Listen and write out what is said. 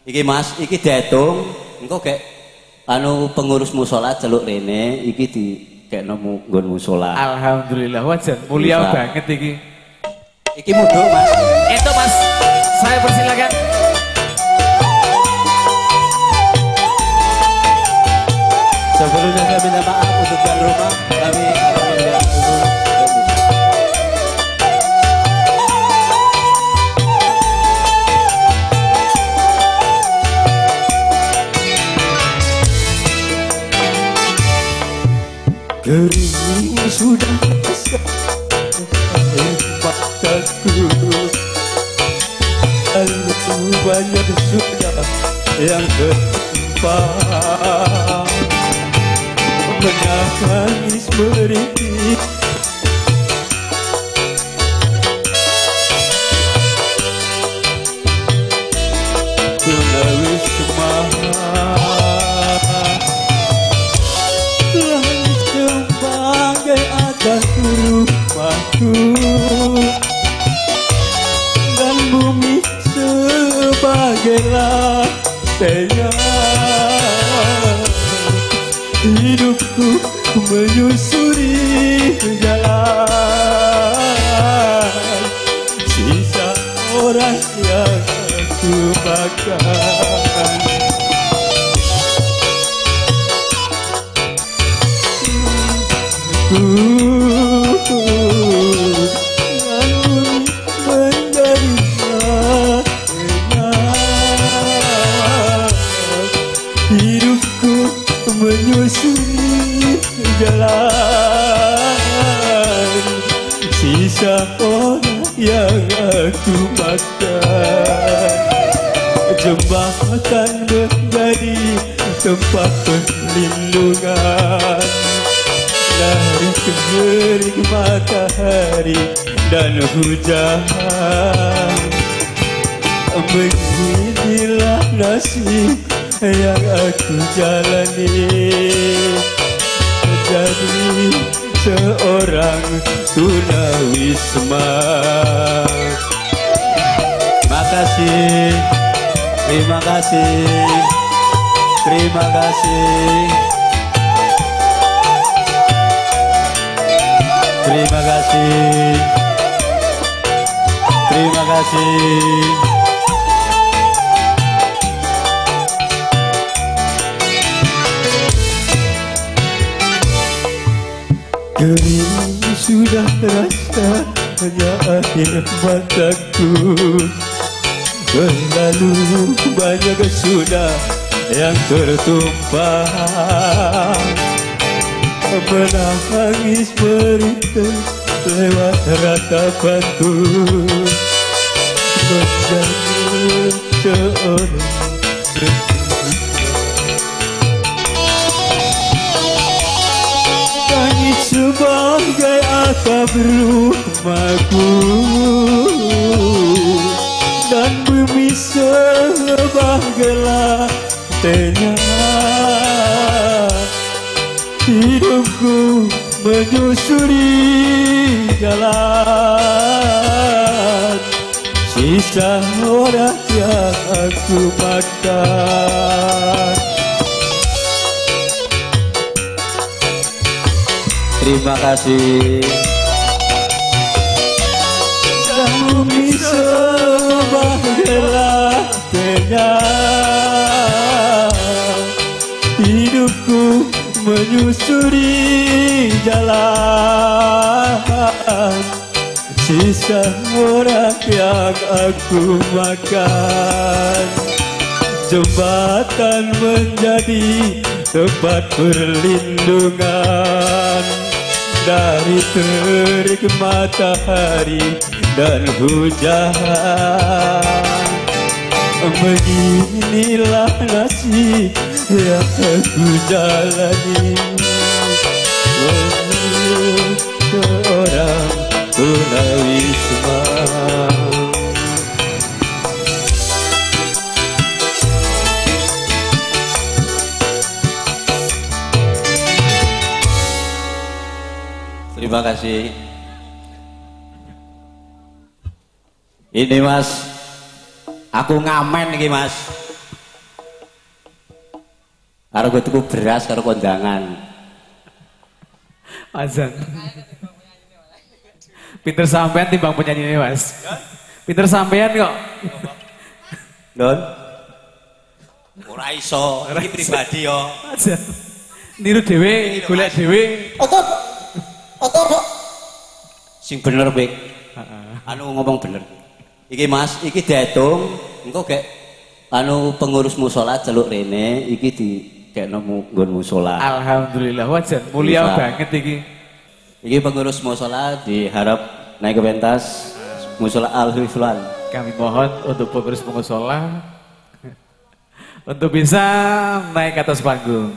Iki Mas, iki diitung, engko gek anu pengurus musala celuk rene, iki di kekno nggon musala. Alhamdulillah, wajan mulia banget iki. Iki mudhun Mas. Itu Mas, saya persilakan. Sebelumnya saya minta maaf untuk tuan rumah, kami akan melihat dulu. Kering sudah mataku, lalu banyak sudah yang tertumpah, menangis merintih. Melalui semangat langit sebagai atas rumahku dan bumi sebagai lantainya. Hidupku menyusuri jalan sisa orang yang aku makan. Namun menjadi hidupku menyusuri jalan sisa orang yang aku makan. Jembatan menjadi tempat perlindungan dari kering matahari dan hujan. Beginilah nasib yang aku jalani, jadi seorang tunawisma. Makasih, terima kasih, terima kasih, terima kasih, terima kasih. Kering sudah terasa hanya akhir mataku, berlalu banyak sudah yang tertumpah, menangis merintih lewat ratapanku, menjadi seorang langit sebagai atap rumahku dan bumi sebagai lantainya. Hidupku menyusuri jalan sisa orang yang aku makan. Terima kasih. Dan bumi sebagai lantainya, hidupku menyusuri jalan sisa orang yang aku makan. Jembatan menjadi tempat perlindungan dari terik matahari dan hujan. Beginilah nasib yang aku jalani, seorang tunawisma. Terima kasih. Ini Mas, aku ngamen iki Mas. Karo gue tuku beras karo kondangan. Azan. Pinter sampean timbang penyanyi ini mas. Pinter sampean kok. Don. Ora iso, iki pribadi yo. Azan. Niru dhewe, golek dhewe. Sing bener Bik. Anu ngomong bener. Iki Mas, iki diitung engko gek anu pengurus musala celuk rene iki dikekno nggon musala. Alhamdulillah wajan mulia Bisa. banget iki. Iki pengurus musala diharap naik ke pentas musala Al-Hiflan. Kami mohon untuk pengurus musola untuk bisa naik ke atas panggung.